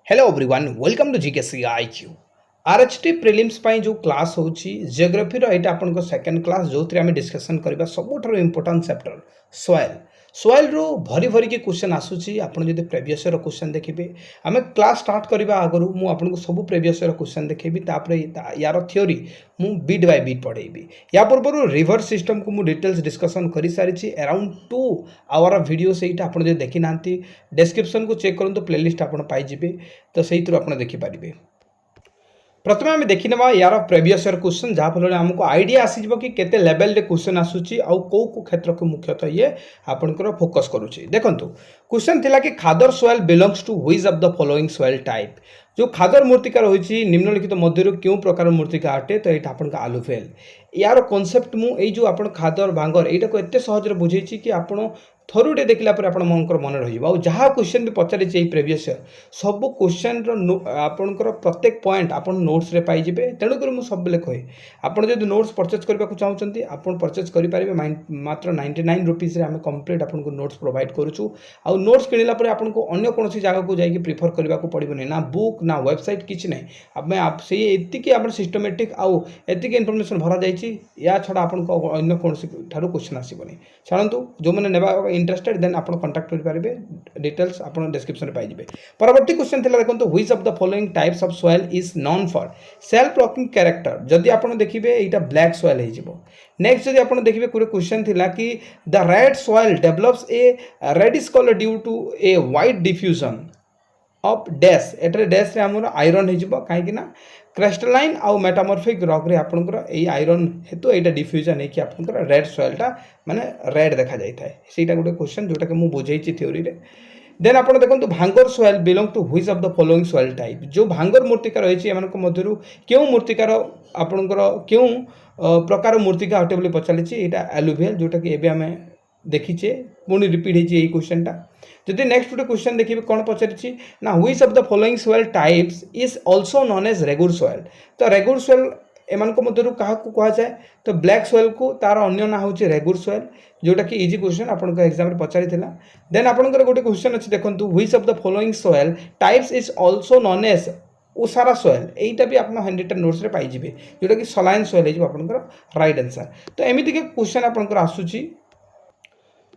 Hello everyone welcome to GKC IQ RHT prelims ପାଇଁ जो class होची जियोग्राफी रो एटा आपन को सेकंड क्लास जो थ्री हम डिस्कशन करबा सबुठारो इंपोर्टेंट चैप्टर सॉइल सॉइल रो भरी भरी के क्वेश्चन आसुची आपन जदि प्रीवियस रो क्वेश्चन देखिबे हमें क्लास स्टार्ट करबा आगरु मु आपन को सब प्रीवियस रो क्वेश्चन देखेबी तापरे यार थ्योरी मु बीट बाय बीट पढेबी या पूर्व रिवर सिस्टम को मु डिटेल्स डिस्कशन करि सारिची अराउंड 2 आवर वीडियो सेटा आपन जे देखि नांती डिस्क्रिप्शन को चेक करंतु प्लेलिस्ट आपन पाई जिबे तो से आपन देखि पारिबे। प्रथम आम देखने यार प्रीवियस ईयर क्वेश्चन जहाँफल आमको आइडिया आसीज कि केते लेवल रे क्वेश्चन आसूची आउ को क्षेत्र को मुख्यतः ये आपनकर फोकस करुच्ची। देखंतु क्वेश्चन थिला कि khadar soil belongs to which of the following soil type जो खादर मूर्तिका रही निम्नलिखित मध्य क्यों प्रकार मूर्तिका अटे तो यहाँ आपन आलुफेल यार कॉन्सेप्ट मु जो आपण खादर भांगर यहाँ को एत सहज बुझे कि आपण थरुटे देखला पर आपण मनकर मन रही जहाँ क्वेश्चन भी पचारे प्रीवियस ईयर सब क्वेश्चन आपणकर प्रत्येक पॉइंट आपण नोट्स रे पाई जिबे तेणुक मुझे सब कहे आपड़ जब नोट्स परचेज करने को चाहते आपड़ परचेज करेंगे मात्र 99 रुपीज आम कम्प्लीट आपको नोट्स प्रोवाइड करूँ आउ नोट्स किणला आपको अन्य कौन जगह को जाकि प्रिफर करने को पड़ोनी ना बुक ना वेबसाइट किसी ना आम से एतिकी आप सिस्टमेटिक आउ एतिकी इनफॉरमेशन भरा जाइए या छड़ा आपको अन्य कौन ठार क्वेश्चन आसबनी छाड़ू जो मैंने नेबा इंटरेस्टेड देन आप कांटेक्ट करेंगे डिटेल्स आप डिस्क्रिप्शन पाइबे। परवर्ती क्वेश्चन थिला देखो which of the following types of soil is known for self rocking character जदि आप देखिए यहाँ ब्लैक सॉइल हो। नेक्स्ट जब आप देखिए पूरे क्वेश्चन थिला कि the red soil develops a reddish colour due to a white diffusion of dash एटे डैश रे हमर आयरन हो कहीं क्रिस्टलाइन आउ मेटामॉर्फिक रॉक रे आपनकर ए आयरन हेतु एटा डिफ्यूजन है कि आपनकर रेड सॉइलटा माने रेड देखा जाई थाए सेटा गोटे क्वेश्चन जोटा कि मु बुझेइछि थ्योरी रे। देन आप देखो Bhangar soil belong to which of the following soil type जो भांगर मूर्तिका रही है मध्य क्यों मूर्तिकार आपणकर क्यों प्रकार मूर्तिका अटे बोली पचारिछि एटा एलुवियल जोटा कि एबे हमें देखीचे पुणी रिपीट होई क्वेश्चनटा। जदि नेक्स्ट गोटे क्वेश्चन देखिए कौन पचारि ना which of the following soil types is also known as regur soil तो रेगुर सॉइल एमानक मध्यरु काहा को कहा जाए तो ब्लैक सॉइल को तार अन्य ना होची रेगुर सॉइल जोटा कि इजी क्वेश्चन आपन एग्जाम रे पचारि थिला। देन आपनकर गोटे क्वेश्चन अछि देखंतु which of the following soil types is also known as usara soil एटा भी आपन हैंडरिटन नोट्स रे पाई जिवे जोटा कि सलाइन सॉइल है आपनकर राइट आंसर। तो एमिति के क्वेश्चन आपनकर आसुची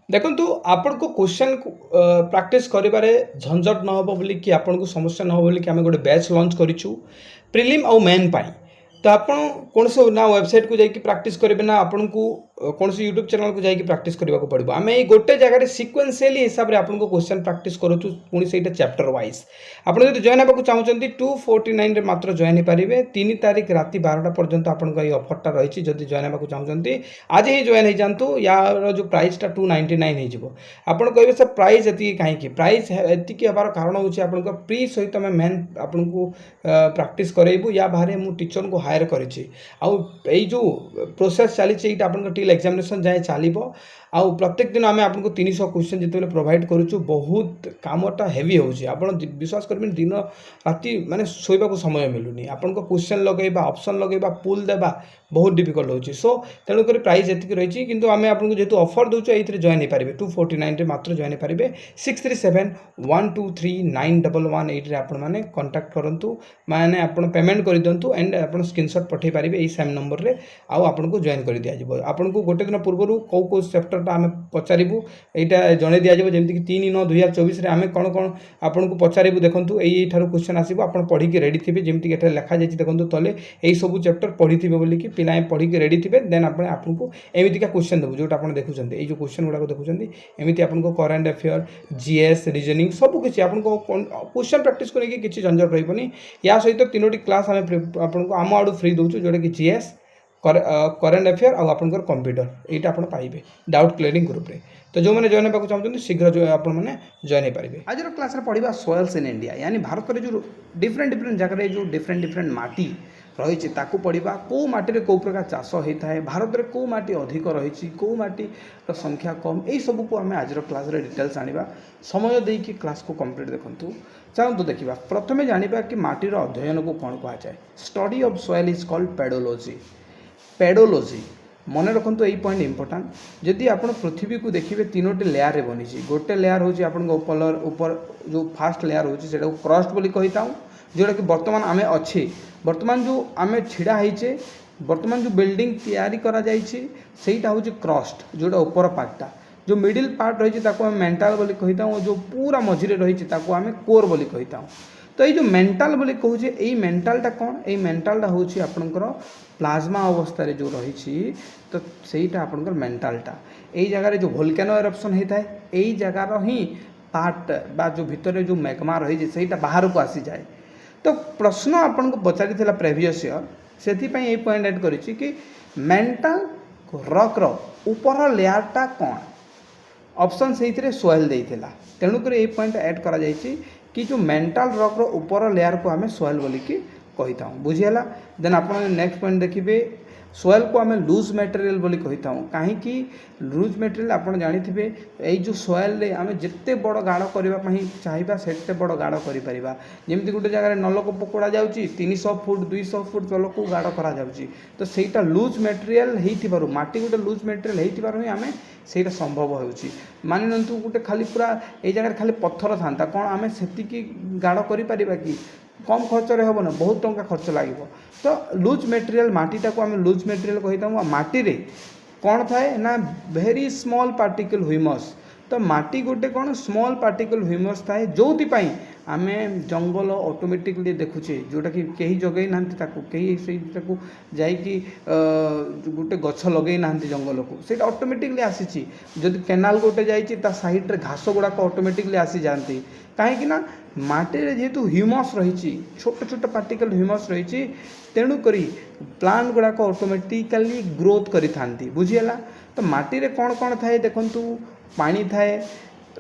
देखो आपण को क्वेश्चन प्रैक्टिस करिबारे झंझट न हो बोली कि आपण को समस्या न हो बोली कि आम गोटे बैच लॉन्च करिछु प्रिलिम और मेन पाई तो आप कौन से ना वेबसाइट को जाकि प्रैक्टिस करेंगे ना आपन को कौन से यूट्यूब चैनल को जाकि प्रैक्टिस करने को पड़ो आम ये गोटे जगह सिक्वेन्शियली हिसाब से आपको क्वेश्चन प्रैक्टिस करूँ पुणी से चैप्टर वाइज आप जॉइन होगा चाहते 249 मात्र जॉइन हो पारे 3 तारीख राति 12टा पर्यंत आपको ये अफरटा रही जब जॉइन होगा चाहते आज ही जॉइन हो जातु यार जो प्राइसटा 299 हो आप कहे सर प्राइस ये कहीं प्राइस एति हबार कारण हो प्री सहित आम मेन आपको प्रैक्टिस करेबू या बाहर मु टीचर को हायर करेछि आउ ए जो प्रोसेस चली आपन टिल एग्जामिनेशन जाए चलो आउ प्रत्येक दिन आम आपको 300 क्वेश्चन जिते प्रोवाइड करूँ बहुत कामटा हेवी होची आपन विश्वास करें दिन राति माने शोइबा समय मिलूनी आपन को क्वेश्चन लगेबा ऑप्शन लगेबा पुल देबा बहुत डिफिकल्ट होची सो तेणुक प्राइस एतिक रही किंतु आम आपको जेहेतु ऑफर दूँ ये जॉइन हो पारे 249 मात्र जॉइन हो पारे 6371239111 आपने कंटाक्ट करूँ माने आप पेमेंट कर दिंतु एंड आप स्क्रीनशॉट पठे पारे यही सेम नंबर रे आउ आपको जॉइन कर दिया आपन को गोटे दिन पूर्व कौ चैप्टरटा आम पचारू यहाँ जन दिज्व जमीक 3/9/2024 आम कौन कौन आपको पचारू देखूँ यही क्वेश्चन आसो आप पढ़ी रेडी थे जमीक लिखा जाए देखो तले यही सब चैप्टर पढ़ी थे बोलिकी पिला पढ़ी रेडी थे देन आपको एमतीका क्वेश्चन देव जोटा आप देखुं ये जो क्वेश्चन गुड़ाक देखुं एमती आपको करेन्ट अफेयर जीएस रीजनिंग सबकि आपको क्वेश्चन प्रैक्टिस करके किसी झंझट रही या सहित 3टी क्लास आपको आम आड़ू फ्री दूसरी जोटा कि जीएस करेन्ट अफेयर आउ आपनकर कंप्यूटर यहाँ आप पाइबे डाउट क्लियरिंग ग्रुप रे। तो जो मैंने जॉइन होगा चाहते शीघ्र जो आपने जॉइन हो पारे। आज क्लास रे पढ़ा सॉइल्स इन इंडिया यानी भारत में जो डिफरेंट डिफरेंट जगह जो डिफरेंट माटी रही पढ़ा कौ माटी कौ प्रकार चाष होता है भारत में कौ माटी अधिक रही कौ माटी संख्या कम यही सबको आम आज क्लास रे डिटेल्स आनिबा समय देकी क्लास को कंप्लीट देखु चाहतु देखा प्रथमे जानिबा कि माटीर अध्ययन को कौन कहुए study of soil is called pedology pedology मन रखु यही पॉइंट इंपोर्टाट जदि आप पृथ्वी को देखिए तीनोटी लेयर बनी गोटे लेयर हूँ आपन ऊपर जो फास्ट लेयर हो क्रस्ट बोली कही था जोटा कि बर्तमान आम अच्छे बर्तमान जो आम छिड़ा होचे बर्तमान जो बिल्डिंग तैयारी करा जाइए सेटा हूँ क्रस्ट जोटा ऊपर पार्टा जो मिडिल पार्ट रही है मेंटाल बोली कही था जो पूरा मझिरे रही आम कोर बोली कही था तो ये जो मेंटाल बोली कहूँ यही मेंटालटा कौन यही मेंटालटा हूँ आपणकर प्लाज्मा अवस्था जो रही तो सहीटा आपणकर मेंटालटा यही जगार जो वोल्केनो एरप्शन होता है यही जगार ही पार्ट बा जो भितर जो मैग्मा रही सहीटा बाहर को आसी जाए तो प्रश्न आपन को पचारि प्रेवियस ईयर से यही पॉइंट एड करी कि मेंटाल रॉक रो ऊपर लेयरटा कौन ऑप्शन से सोइल देइथिला तेणुक ये पॉइंट एड करा जाइछि कि जो मेंटाल रॉक रो ऊपर लेयर को आम सोइल बोली कही था बुझीगला देन आप नेक्स्ट पॉइंट देखिए सोइल को आम लूज मटेरियल बोली कही था कहीं लूज मटेरियल आप जानी यही जो सोइल आम जिते बड़ गाढ़ करने चाहिए से बड़ गाढ़ करमी गोटे जगह नलकूप कोड़ा जा 300 फुट 200 फुट तल को गाढ़ करा तो सहीटा लूज मटेरियल हो माटी गोटे लूज मटेरियल हो आम से संभव हो मानि नियंतु गोटे खाली पूरा ये जगह खाली पत्थर था कौन आम से गाढ़ कर कि कम खर्च हम ना बहुत टंका खर्च लगे तो लूज मटेरियल माटीटा को आम लूज मटेरियल कही था माटी रे कौन थाए ना वेरी स्मॉल पार्टिकल ह्यूमस तो माटी गोटे कौन स्मॉल पार्टिकल ह्यूमस थाए जो आम जंगल ऑटोमेटिकली देखुचे जोटा कि कहीं जगै ना कहीं से गोटे गछ लगे ना जंगल को से ऑटोमेटिकली आसी जदि केनाल गोटे जा साइड रे घास गुड़ाक ऑटोमेटिकली आसी जाती कहीं माटी जेहेतु ह्यूमस रही छोट छोट पार्टिकल ह्यूमस रही तेणुक प्लांट गुड़ाक ऑटोमेटिकली ग्रोथ करी बुझीगला तो माटी रे कौन कौन थाए देखंतु पानी थाए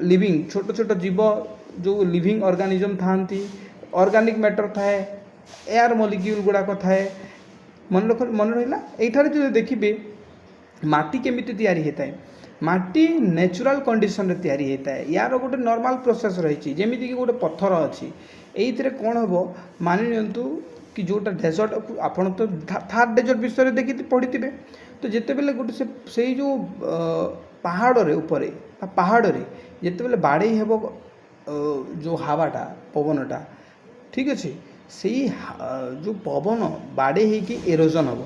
लिविंग छोट छोट जीव जो लिविंग ऑर्गेनिज्म थांती ऑर्गेनिक मैटर थाए एयर मॉलिक्यूल गुड़ाक थाए मन रहा ये जो देखिए माटी केमिति तैयारी होता है माटी नेचुरल कंडीशन रे तैयारी होता है यार गोटे नॉर्मल प्रोसेस रही जमीक कि गोटे पत्थर अच्छी ये कौन हम मानि नियंतु कि जोटा डेजर्ट आपन तो थार डेजर्ट विषय देखी पढ़ी तो जिते बेले गोटे से जो पहाड़ रे ऊपर पहाड़ रे जिते बेले बाड़े हेब जो हवाटा पवनटा ठीक अच्छे से जो पवन बाड़े होकि एरोजन हम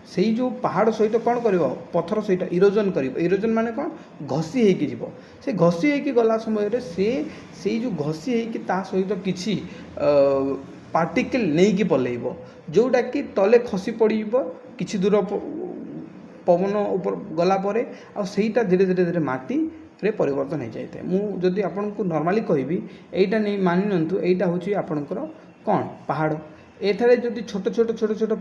से जो पहाड़ सहित कौन कर पत्थर सहित इरोजन कर इरोजन माने कौन घसी होकि जीव से घसी होकि गला समय से जो घसी होकि ता सहित किछि पार्टिकल नहीं कि पलैब जोटा कि तले खसी पड़ किछि दूर पवन ऊपर गला परे आ सेटा धीरे धीरे धीरे माटी रे परिवर्तन हो जाए मुझे आपन को नॉर्मली कहबी एटा नहीं मानि नियंतु एटा होची आपनकर कौन पहाड़ एठारे जदि छोट छोट छोट छोट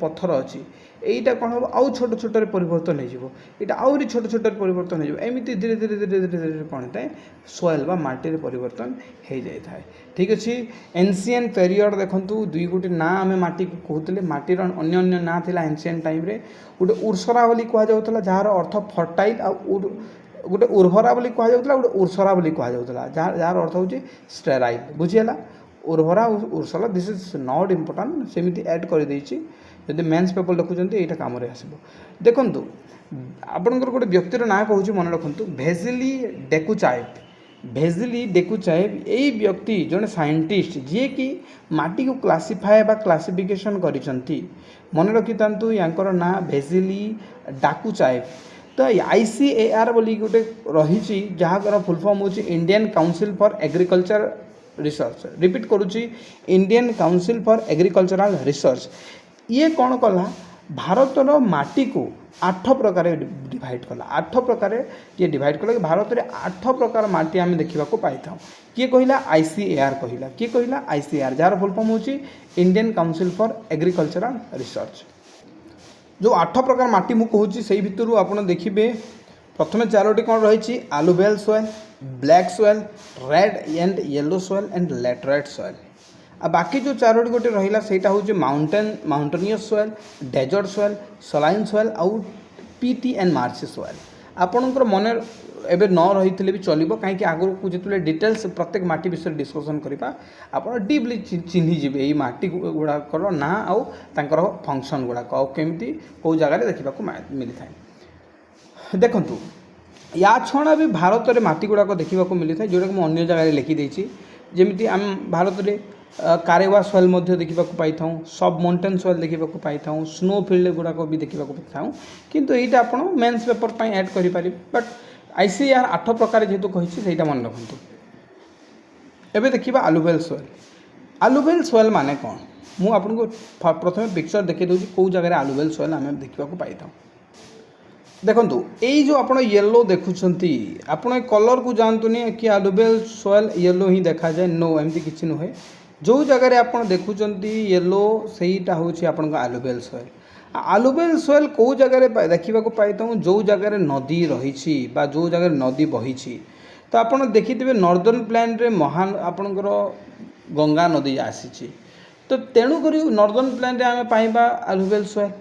पत्थर अच्छी यहीटा कौन हम आउ छोट छोट परिवर्तन होटा आहरी छोट छोट परिवर्तन होमती धीरे धीरे धीरे धीरे धीरे कौन है सोइल बा माटी परिवर्तन हो जाए ठीक अच्छे एनसीएंट पेरियड देखु दुई गोटे ना आम माटी को कहते माटीर अन्य अन्य ना था एनसीएंट टाइम गोटे उर्सरा बोली कहुला जार अर्थ फर्टाइल आ गोटे उर्वरा बोली कहुला गोटे उर्सरा बोली कहुला जार अर्थ हूँ स्टेराइल बुझीगला उर्वरा Ursula this is not important सेमती ऐड कर जब मेन्स पेपर लिखुंट यहाँ कम आसो देखु आपंकर गोटे व्यक्तिर ना कहूँ मन रखु भेजिली डेकुचाइव यही व्यक्ति जड़े साइंटिस्ट जी कि माटी को क्लासीफाए बा क्लासिफिकेशन करिसंती मन रखि तांतु यांकर ना भेजिली डाकुचाइव तो ICAR बोली गोटे रही जहाँ फुल फॉर्म हो Indian Council for Agriculture Research repeat करुच्ची Indian Council for Agricultural Research ये कौन कला भारतर माटी को 8 प्रकार डिवाइड कला 8 प्रकार ये डिवाइड कला कि भारत में 8 प्रकार माटी आम देखा पाई था किए कहला ICAR कहला किए कहला ICAR जार फुल फॉर्म हो Indian Council for Agricultural research जो 8 प्रकार माटी मु कहूँ से भितर आप देखिए प्रथम 4टी कौन रही alluvial soil black soil red and yellow soil and laterite soil आ बाकी जो 4टी गोटे रहा सेटा हूँ mountainous soil desert soil saline soil आउ पीटी एंड मार्शी सॉइल आपणकर मन एवं न रही भी चलो कहीं आगुरी को जो डिटेल्स प्रत्येक माटी विषय डिस्कसन करवा आप डीपली चिन्हीजे ये माटी गुड़ाकर ना आउ फंक्शन गुड़ाक आउ केमी कौ जगह देखा मिलता है। देखंतु या छणा भी भारत में माटी गुड़ाक देखा मिली था जोटा कि मुझे अन्य जगह लिखिदेसी जमी आम भारत में कारेवा सॉइल देखा पाई था सब माउंटेन सॉइल देखा पाई था स्नो फील्ड गुड़ाक भी देखा पाई था किंतु यहाँ आप मेन्स पेपर ऐड करेंगे बट आईसीआर 8 प्रकार जेहेतु कही मन रखु एवं देखा आलुवेल सॉइल आलुवेल सॉइल माने कौन मुझे आपको प्रथम पिक्चर देखी दूसरी कौ जगह आलुवेल सॉइल आम देखा पाई था देखो यही जो आप येलो देखुंट आपण कलर को जानतुनि कि आलुवेल सॉइल येलो ही देखा जाए नो एमती किसी नुहे जो जगह आप देखुंट येलो सहीटा हूँ आपण आलुवेल सॉइल आलुवेल सॉइल कौ जगह देखा पाई था जो जगह नदी रही जो जगह नदी बही तो आप देखिथे नॉर्दर्न प्लेन रे महान आपणकर गंगा नदी आसी तो तेणुक नॉर्दर्न प्लेन रे आम पाइबा आलुवेल सॉइल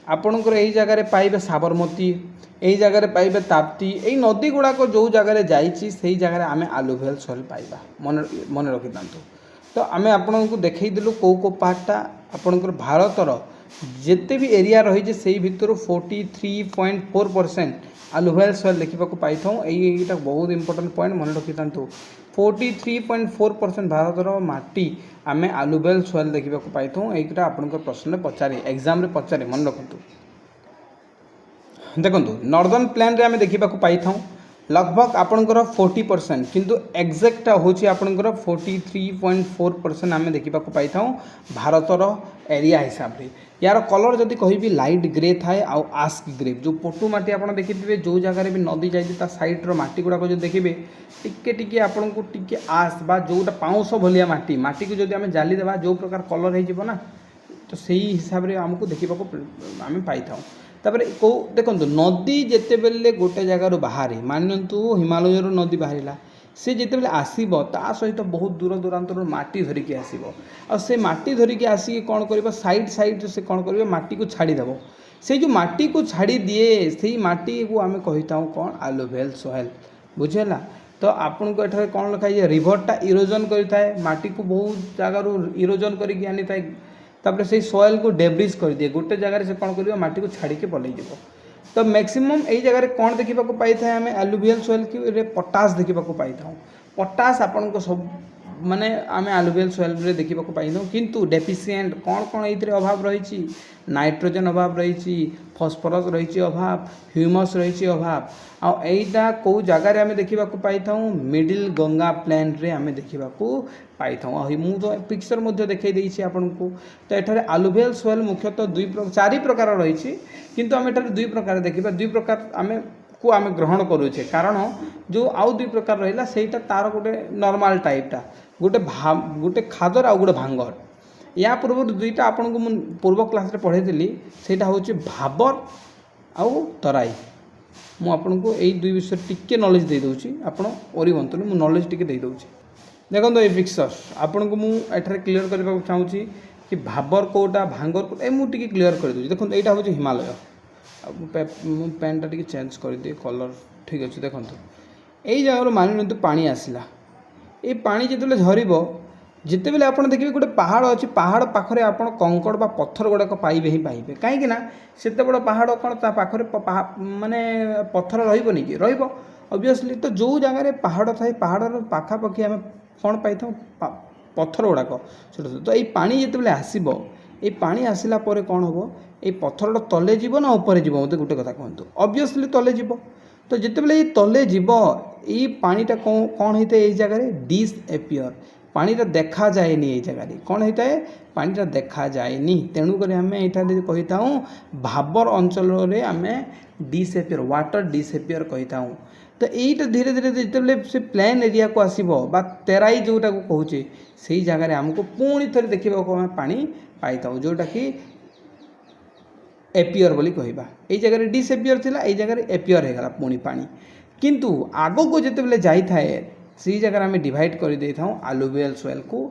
आपणकर यही जगह पाइबे साबरमती यही जगह पाइबे ताप्ती यही नदी गुड़ाक जो जगह जाइए जगह आम आलुवेल सॉइल पाइबा मन मन रखी था तो आम आपन को देखईलु कौ पार्टा आपणकर भारतर जिते भी एरिया रही से भितर 43.4% आलुवेल सॉइल देखा पाई था यहीटा बहुत इंपोर्टेंट पॉइंट मन रखी था 43.4% भारतर माटी आम आलुवेल सॉइल देखा पाई था यहीटा आपंकर प्रश्न पचारे एग्जाम पचारे मन रखु देखो नॉर्दर्न प्लेन रे आम देखा पाई था लगभग आपणकर 40% किंतु एक्जेक्ट हूँ आपणकर 43.4% आम देखा पाई था भारतर एरिया हिसाब से यार कलर जदि कहि लाइट ग्रे थाए आउ आस्क ग्रे जो पोटू माटी आप देखिए जो जगह भी नदी जाइए सैड्र मटी गुड़ाक जो देखिए टिके आपन को टिके आस बा जोटा पाउंस भलिया माटी माटी को जब आम जालीदेवा जो प्रकार कलर होना तो सही हिसाब से आमको देखा आम पाई था तापर कौ देखो नदी जिते बेले गोटे जगार बाहरी मानतु हिमालय नदी बाहर सी जिते बेले आसब ता सहित बहुत दूर दूरांतर माटी धरिकी आसब आ से माटी धरिकी आसिक कौन कर साइड साइड से कौन कर माटी को छाड़ीदेव से जो माटी को छाड़ी दिए से माटी को आम कही था कौन आलुवेल सॉइल बुझेगा तो आपन को एठारे कौन लिखा है रिभरटा इरोजन करें माटी को बहुत जगार इरोजन करके आनी था तापर से सॉइल को डेब्रिज कर दिए गोटे जगह से कौन कर माटी को छाड़ी के पलि जीव तो मैक्सिमम यही जगह कौन देखा पाई था आम आलुवियल सॉइल की पोटास देखा पाई था पोटास आपन को सब माने आम आलुवियल सॉइल रे देखा पाई था किंतु डेफिशिएंट कौन कौन ये अभाव रही नाइट्रोजन अभाव रही फॉस्फरस रही अभाव ह्यूमस रही अभाव आईटा कौ जगार आम देखा पाई था मिडिल गंगा प्लेन रे आम देखा पाई था मुझे पिक्चर देखई देछि आपन को तो एठारे आलुवियल सॉइल मुख्यतः 4 प्रकार रही किंतु आम एठारे 2 प्रकार देखा 2 प्रकार आम को आम ग्रहण करुचे कारण जो आउ 2 प्रकार रहा सेटा तार गोटे नॉर्मल टाइपटा गोटे खादर आ गोटे भांगर या पूर्व 2टा आपन को पूर्व क्लास रे पढ़ाई सेटा हूँ भाबर आउ तराई मु आपन को यही 2 विषय टिके नॉलेज दे दूची आपन ओरी बंतु मु नॉलेज टिके दे दूची देखो ये पिक्चर आपन को मुझे क्लीयर करने को चाहूँगी कि भाबर कोटा भांगर कोटा मुझे क्लीयर कर दूँ देखो यहाँ हूँ हिमालय पेनटा टी चेंज कर दिए कलर ठीक अच्छे देखो यही जगह मानि नि पानी आसला ये पानी जिते झरब जिते बेले आप देखिए गोटे पहाड़ अच्छी पहाड़ पाखे आप कंकड़ बा पत्थर गुड़ाक पाइबे ही पाइबे कहीं से बड़ पहाड़ कौन पाखे माने पत्थर रही कि ऑब्वियसली तो जो जगह पहाड़ थाए पहाड़ पाखापाखि आम कौन पाई था पत्थर गुड़ाक छोट छोट तो ये पानी जिते आसब ये पानी आसला कौन हम ये पत्थर तले जीव ना ऊपर जीव मत गोटे कथा कहतु ऑब्वियसली तले जीव तो जिते ये तले जीव ये पानीटा कौन होता है ये जगह डिसएपियर पानीटा देखा जाएनी ये जगह कौन होता है पानीटा देखा जाएनी तेणुक आम यहाँ कही था भाबर अंचल आम डिसएपियर वाटर डिसएपियर कही था तो यहीटा धीरे धीरे जिते से प्लेन एरिया को आसब तेराई जोटा को कहे से जगह आमको पुणी थे देखा पानी पाई था जोटा कि एपियर बोली कहबा ये जगह डिसएपियर थिला ये जगह एपियर हो गला पुणी पानी किंतु आगो को जिते बेले जाई थाए से जगह आम डिवाइड कर दे था आलुवियल सॉइल को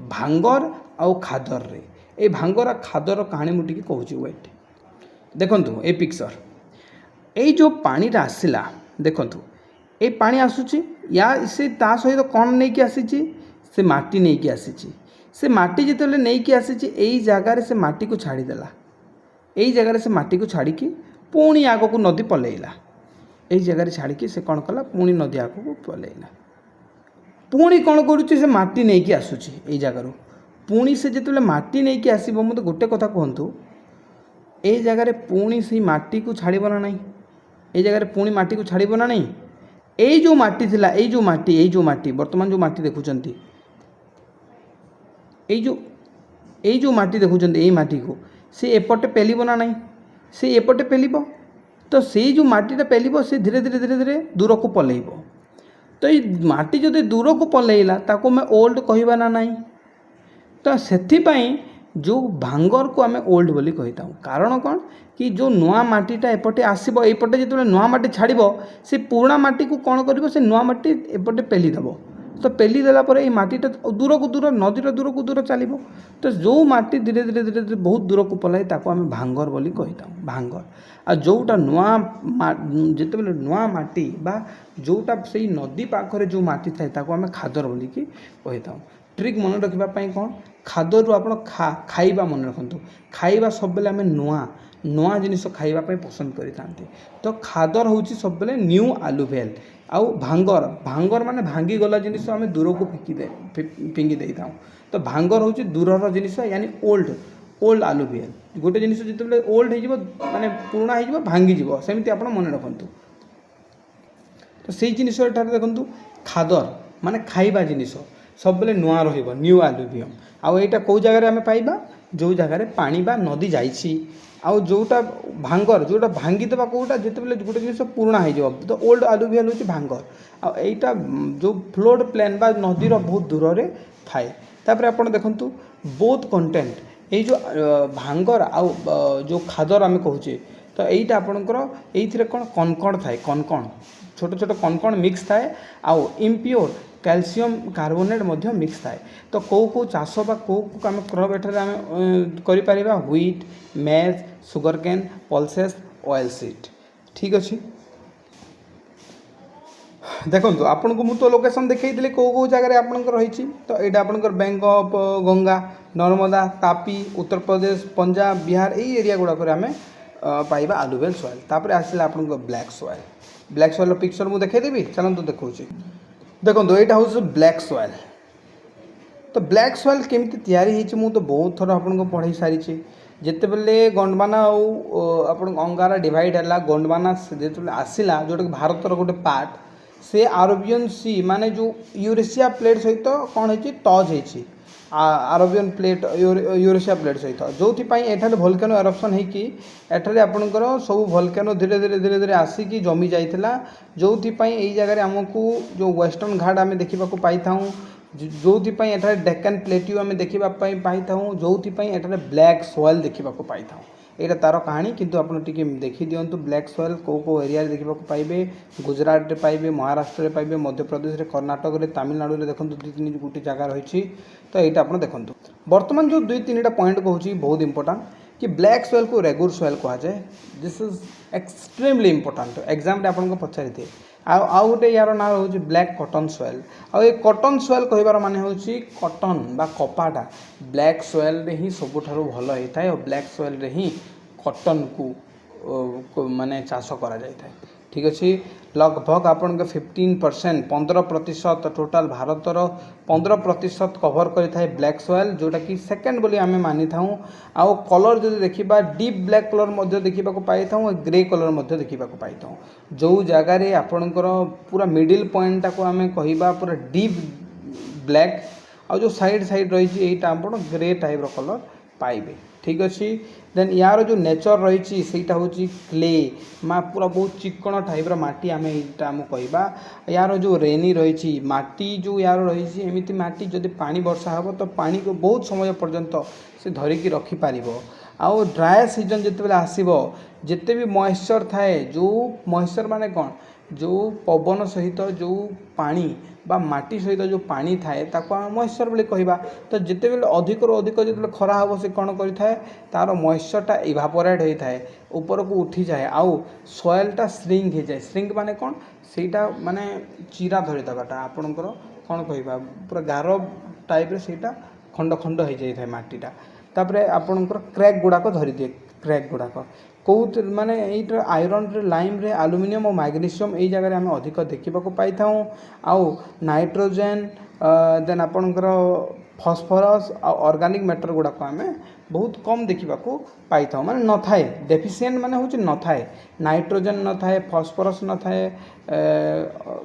भांगर आउ खादर रे ए भांगर आ खादर कहानी मुझे कहूँ वेट देखु ये पिक्चर ये जो पानीटा आसला देखु ये पानी आसूची या से ता सहित कौन नहीं कि आसी से माटी नहीं कि आसी से माटी जिते नहीं कि आसी यही जगार से माटी को छाड़ीदेला यही जगह से माटी को छाड़ी पुणी आग को नदी पलैला এই জায়গায় ছাড়িকি ସେ କ'ଣ କଲା ପୁଣି ନଦୀ ଆଗକୁ ପଳେଇଲା। ପୁଣି କ'ଣ କରୁଛି ସେ ମାଟି ନେଇକି ଆସୁଛି ଏଇ ଜାଗାରୁ। ପୁଣି ସେ ଯେତେବେଳେ ମାଟି ନେଇକି ଆସିବ ମୋତେ ଗୋଟେ କଥା କୁହନ୍ତୁ, ଏଇ ଜାଗାରେ ପୁଣି ସେଇ ମାଟିକୁ ଛାଡ଼ିବ ନା ନାହିଁ? ଏଇ ଜାଗାରେ ପୁଣି ମାଟିକୁ ଛାଡ଼ିବ ନା ନାହିଁ? ଏଇ ଯେଉଁ ମାଟି ଥିଲା, ଏଇ ଯେଉଁ ମାଟି ବର୍ତ୍ତମାନ ଯେଉଁ ମାଟି ଦେଖୁଛନ୍ତି, ଏଇ ଯେଉଁ ମାଟି ଦେଖୁଛନ୍ତି, ଏଇ ମାଟିକୁ ସେ ଏପଟେ ପେଲିବ ନା ନାହିଁ? ସେ ଏପଟେ ପେଲିବ। ତ ସେଇ ଯେଉଁ ମାଟିଟା ପେଲିବ ସେ ଧୀରେ ଧୀରେ ଦୂରକୁ ପଲେଇବ। ତ ଏଇ ମାଟି ଯଦି ଦୂରକୁ ପଲେଇଲା ତାକୁ ଆମେ ଓଲ୍ଡ କହିବା ନା ନାହିଁ? ତ ସେଥିପାଇଁ ଯେଉଁ ଭାଙ୍ଗରକୁ ଆମେ ଓଲ୍ଡ ବୋଲି କହିଥାଉ। କାରଣ କ'ଣ କି ଯେଉଁ ନୂଆ ମାଟିଟା ଏପଟେ ଆସିବ, ଏଇପଟେ ଯେତେବେଳେ ନୂଆ ମାଟି ଛାଡ଼ିବ ସେ ପୁରୁଣା ମାଟିକୁ କ'ଣ କରିବ, ସେ ନୂଆ ମାଟି ଏପଟେ ପେଲିଦେବ। ତ ପେଲି ଦେଲା ପରେ ଏଇ ମାଟିଟା ଦୂରକୁ ଦୂର, ନଦୀର ଦୂରକୁ ଦୂର ଚାଲିବ। ତ ଯେଉଁ ମାଟି ଧୀରେ ଧୀରେ ବହୁତ ଦୂରକୁ ପଳାଏ ତାକୁ ଆମେ ଭାଙ୍ଗର ବୋଲି କହିଥାଉ, ଭାଙ୍ଗର। ଆଉ ଯେଉଁଟା ଯେତେବେଳେ ନୂଆ ମାଟି ବା ଯେଉଁଟା ସେଇ ନଦୀ ପାଖରେ ଯେଉଁ ମାଟି ଥାଏ ତାକୁ ଆମେ ଖାଦର ବୋଲିକି କହିଥାଉ। ଟ୍ରିକ୍ ମନେ ରଖିବା ପାଇଁ କ'ଣ, ଖାଦରୁ ଆପଣ ଖାଇବା ମନେ ରଖନ୍ତୁ। ଖାଇବା ସବୁବେଳେ ଆମେ ନୂଆ ଜିନିଷ ଖାଇବା ପାଇଁ ପସନ୍ଦ କରିଥାନ୍ତି। ତ ଖାଦର ହେଉଛି ସବୁବେଳେ ନ୍ୟୁ ଆଲୁଭିଆଲ୍। ଆଉ ଭାଙ୍ଗର ମାନେ ଭାଙ୍ଗିଗଲା ଜିନିଷ ଆମେ ଦୂରକୁ ଫିଙ୍ଗି ଦେଇଥାଉ। ତ ଭାଙ୍ଗର ହେଉଛି ଦୂରର ଜିନିଷ, ୟାନି ଓଲ୍ଡ ଆଲୁଭିଆଲ୍। ଗୋଟେ ଜିନିଷ ଯେତେବେଳେ ଓଲ୍ଡ ହେଇଯିବ ମାନେ ପୁରୁଣା ହେଇଯିବ, ଭାଙ୍ଗିଯିବ, ସେମିତି ଆପଣ ମନେ ରଖନ୍ତୁ। ତ ସେଇ ଜିନିଷ ଏଠାରେ ଦେଖନ୍ତୁ, ଖାଦର ମାନେ ଖାଇବା ଜିନିଷ ସବୁବେଳେ ନୂଆ ରହିବ, ନ୍ୟୁ ଆଲୁଭିୟମ୍। ଆଉ ଏଇଟା କେଉଁ ଜାଗାରେ ଆମେ ପାଇବା, ଯେଉଁ ଜାଗାରେ ପାଣି ବା ନଦୀ ଯାଇଛି। ଆଉ ଯେଉଁଟା ଭାଙ୍ଗର, ଯେଉଁଟା ଭାଙ୍ଗିଦେବା କେଉଁଟା, ଯେତେବେଳେ ଗୋଟେ ଜିନିଷ ପୁରୁଣା ହେଇଯିବ। ତ ଓଲ୍ଡ ଆଲୁଭିଆଲ୍ ହେଉଛି ଭାଙ୍ଗର। ଆଉ ଏଇଟା ଯେଉଁ ଫ୍ଲୋଡ୍ ପ୍ଲେନ୍ ବା ନଦୀର ବହୁତ ଦୂରରେ ଥାଏ। ତାପରେ ଆପଣ ଦେଖନ୍ତୁ ବୋଥ୍ କଣ୍ଟେଣ୍ଟ, ଏଇ ଯେଉଁ ଭାଙ୍ଗର ଆଉ ଯେଉଁ ଖାଦର ଆମେ କହୁଛେ, ତ ଏଇଟା ଆପଣଙ୍କର ଏଇଥିରେ କ'ଣ କନକଣ ଥାଏ, ଛୋଟ ଛୋଟ କନକଣ ମିକ୍ସ ଥାଏ। ଆଉ ଇମ୍ପିଓର କ୍ୟାଲସିୟମ୍ କାର୍ବୋନେଟ୍ ମଧ୍ୟ ମିକ୍ସ ଥାଏ। ତ କେଉଁ ଚାଷ ବା କେଉଁ ଆମେ କ୍ରପ୍ ଏଠାରେ ଆମେ କରିପାରିବା, wheat, maize, sugarcane, pulses, oil seed. ଠିକ୍ ଅଛି। ଦେଖନ୍ତୁ ଆପଣଙ୍କୁ ମୁଁ ତ ଲୋକେସନ୍ ଦେଖେଇଥିଲି କେଉଁ ଜାଗାରେ ଆପଣଙ୍କର ରହିଛି। ତ ଏଇଟା ଆପଣଙ୍କର ବ୍ୟାଙ୍କ ଅଫ୍ ଗଙ୍ଗା, ନର୍ମଦା, ତାପି, ଉତ୍ତରପ୍ରଦେଶ, ପଞ୍ଜାବ, ବିହାର, ଏଇ ଏରିଆ ଗୁଡ଼ାକରେ ଆମେ ପାଇବା ଆଲୁଭିଆଲ୍ ସଏଲ୍। ତାପରେ ଆସିଲା ଆପଣଙ୍କ ବ୍ଲାକ୍ ସଏଲ୍। ବ୍ଲାକ୍ ସଏଲ୍ର ପିକ୍ଚର ମୁଁ ଦେଖେଇଦେବି, ଚାଲନ୍ତୁ ଦେଖାଉଛି। ଦେଖନ୍ତୁ ଏଇଟା ହେଉଛି ବ୍ଲାକ୍ ସଏଲ୍। ତ ବ୍ଲାକ୍ ସଏଲ୍ କେମିତି ତିଆରି ହେଇଛି ମୁଁ ତ ବହୁତ ଥର ଆପଣଙ୍କୁ ପଢ଼େଇ ସାରିଛି। ଯେତେବେଳେ ଗଣ୍ଡୱାନା ଆଉ ଆପଣଙ୍କ ଅଙ୍ଗାରା ଡିଭାଇଡ଼ ହେଲା, ଗଣ୍ଡୱାନା ଯେତେବେଳେ ଆସିଲା, ଯେଉଁଟାକି ଭାରତର ଗୋଟେ ପାର୍ଟ, ସେ ଆରବିଆନ୍ ସି ମାନେ ଯେଉଁ ୟୁରେସିଆ ପ୍ଲେଟ୍ ସହିତ କ'ଣ ହେଇଛି, ଟଚ୍ ହେଇଛି। ଆରବିଆନ୍ ପ୍ଲେଟ୍ ୟୁରେସିଆ ପ୍ଲେଟ୍ ସହିତ, ଯେଉଁଥିପାଇଁ ଏଠାରେ ଭଲକାନୋ ଏରପ୍ସନ୍ ହେଇକି ଏଠାରେ ଆପଣଙ୍କର ସବୁ ଭଲକାନୋ ଧୀରେ ଧୀରେ ଆସିକି ଜମି ଯାଇଥିଲା। ଯେଉଁଥିପାଇଁ ଏଇ ଜାଗାରେ ଆମକୁ ଯେଉଁ ୱେଷ୍ଟର୍ଣ୍ଣ ଘାଟ ଆମେ ଦେଖିବାକୁ ପାଇଥାଉ, ଯେଉଁଥିପାଇଁ ଏଠାରେ ଡେକାନ୍ ପ୍ଲେଟ୍ୟୁ ଆମେ ଦେଖିବା ପାଇଁ ପାଇଥାଉ, ଯେଉଁଥିପାଇଁ ଏଠାରେ ବ୍ଲାକ୍ ସଏଲ୍ ଦେଖିବାକୁ ପାଇଥାଉ। ଏଇଟା ତା'ର କାହାଣୀ। କିନ୍ତୁ ଆପଣ ଟିକେ ଦେଖିଦିଅନ୍ତୁ ବ୍ଲାକ୍ ସଏଲ୍ କେଉଁ ଏରିଆରେ ଦେଖିବାକୁ ପାଇବେ। ଗୁଜରାଟରେ ପାଇବେ, ମହାରାଷ୍ଟ୍ରରେ ପାଇବେ, ମଧ୍ୟପ୍ରଦେଶରେ, କର୍ଣ୍ଣାଟକରେ, ତାମିଲନାଡ଼ୁରେ ଦେଖନ୍ତୁ 2-3 ଜାଗା ରହିଛି। ତ ଏଇଟା ଆପଣ ଦେଖନ୍ତୁ। ବର୍ତ୍ତମାନ ଯେଉଁ 2-3ଟା ପଏଣ୍ଟ କହୁଛି ବହୁତ ଇମ୍ପୋର୍ଟାଣ୍ଟ, କି ବ୍ଲାକ୍ ସଏଲ୍କୁ ରେଗୁର ସଏଲ୍ କୁହାଯାଏ। This is extremely important. ଏକ୍ଜାମ୍ରେ ଆପଣଙ୍କୁ ପଚାରିଦିଏ। ଆଉ ଗୋଟେ ୟାର ନାଁ ହେଉଛି ବ୍ଲାକ୍ କଟନ୍ ସଏଲ୍। ଆଉ ଏ କଟନ୍ ସଏଲ୍ କହିବାର ମାନେ ହେଉଛି କଟନ୍ ବା କପାଟା ବ୍ଲାକ୍ ସଏଲ୍ରେ ହିଁ ସବୁଠାରୁ ଭଲ ହେଇଥାଏ। ଆଉ ବ୍ଲାକ୍ ସଏଲ୍ରେ ହିଁ କଟନ୍କୁ ମାନେ ଚାଷ କରାଯାଇଥାଏ। ଠିକ୍ ଅଛି। लगभग ଆପଣଙ୍କ 15%, 15% ଟୋଟାଲ୍ ଭାରତର 15% କଭର୍ କରିଥାଏ ବ୍ଲାକ୍ ସଏଲ୍, ଯେଉଁଟାକି ସେକେଣ୍ଡ ବୋଲି ଆମେ ମାନିଥାଉ। ଆଉ କଲର୍ ଯଦି ଦେଖିବା, ଡିପ୍ ବ୍ଲାକ୍ କଲର୍ ମଧ୍ୟ ଦେଖିବାକୁ ପାଇଥାଉ, ଗ୍ରେ କଲର୍ ମଧ୍ୟ ଦେଖିବାକୁ ପାଇଥାଉ। ଯେଉଁ ଜାଗାରେ ଆପଣଙ୍କର ପୁରା ମିଡ଼ିଲ୍ ପଏଣ୍ଟଟାକୁ ଆମେ କହିବା ପୁରା ଡିପ୍ ବ୍ଲାକ୍, ଆଉ ଯେଉଁ ସାଇଡ଼୍ ରହିଛି ଏଇଟା ଆପଣ ଗ୍ରେ ଟାଇପ୍ର କଲର୍ ପାଇବେ। ଠିକ୍ ଅଛି। ଦେନ୍ ୟାର ଯେଉଁ ନେଚର୍ ରହିଛି ସେଇଟା ହେଉଛି କ୍ଲେ, ପୁରା ବହୁତ ଚିକ୍କଣ ଟାଇପ୍ର ମାଟି ଆମେ ଏଇଟା ଆମକୁ କହିବା। ୟାର ଯେଉଁ ରେନି ରହିଛି ମାଟି, ଯେଉଁ ୟାର ରହିଛି ଏମିତି ମାଟି, ଯଦି ପାଣି ବର୍ଷା ହେବ ତ ପାଣିକୁ ବହୁତ ସମୟ ପର୍ଯ୍ୟନ୍ତ ସେ ଧରିକି ରଖିପାରିବ। ଆଉ ଡ୍ରାଏ ସିଜନ୍ ଯେତେବେଳେ ଆସିବ, ଯେତେ ବି ମଏଶ୍ଚର୍ ଥାଏ, ଯେଉଁ ମଏଶ୍ଚର୍ ମାନେ କ'ଣ, ଯେଉଁ ପବନ ସହିତ ଯେଉଁ ପାଣି ବା ମାଟି ସହିତ ଯେଉଁ ପାଣି ଥାଏ ତାକୁ ଆମେ ମଏଶ୍ଚର୍ ବୋଲି କହିବା। ତ ଯେତେବେଳେ ଅଧିକରୁ ଅଧିକ ଯେତେବେଳେ ଖରା ହେବ ସେ କ'ଣ କରିଥାଏ, ତା'ର ମଏଶ୍ଚର୍ଟା ଇଭାପୋରେଟ୍ ହୋଇଥାଏ, ଉପରକୁ ଉଠିଯାଏ। ଆଉ ସଏଲ୍ଟା ଶ୍ରିଙ୍କ୍ ହେଇଯାଏ। ଶ୍ରିଙ୍କ୍ ମାନେ କ'ଣ, ସେଇଟା ମାନେ ଚିରା ଧରିଦେବାଟା ଆପଣଙ୍କର କ'ଣ କହିବା, ପୁରା ଗାର ଟାଇପ୍ରେ ସେଇଟା ଖଣ୍ଡ ହେଇଯାଇଥାଏ ମାଟିଟା। ତାପରେ ଆପଣଙ୍କର କ୍ରାକ୍ ଗୁଡ଼ାକ ଧରିଦିଏ। କ୍ରାକ୍ ଗୁଡ଼ାକ କେଉଁ ମାନେ ଏଇଟା ଆଇରନ୍ରେ ଲାଇମ୍ରେ ଆଲୁମିନିୟମ୍ ଓ ମାଗ୍ନେସିୟମ୍ ଏଇ ଜାଗାରେ ଆମେ ଅଧିକ ଦେଖିବାକୁ ପାଇଥାଉ। ଆଉ ନାଇଟ୍ରୋଜେନ୍ ଦେନ୍ ଆପଣଙ୍କର ଫସ୍ଫରସ୍ ଆଉ ଅର୍ଗାନିକ୍ ମ୍ୟାଟର୍ ଗୁଡ଼ାକ ଆମେ ବହୁତ କମ୍ ଦେଖିବାକୁ ପାଇଥାଉ, ମାନେ ନଥାଏ। ଡେଫିସିଏଣ୍ଟ ମାନେ ହେଉଛି ନଥାଏ, ନାଇଟ୍ରୋଜେନ୍ ନଥାଏ, ଫସ୍ଫରସ୍ ନଥାଏ,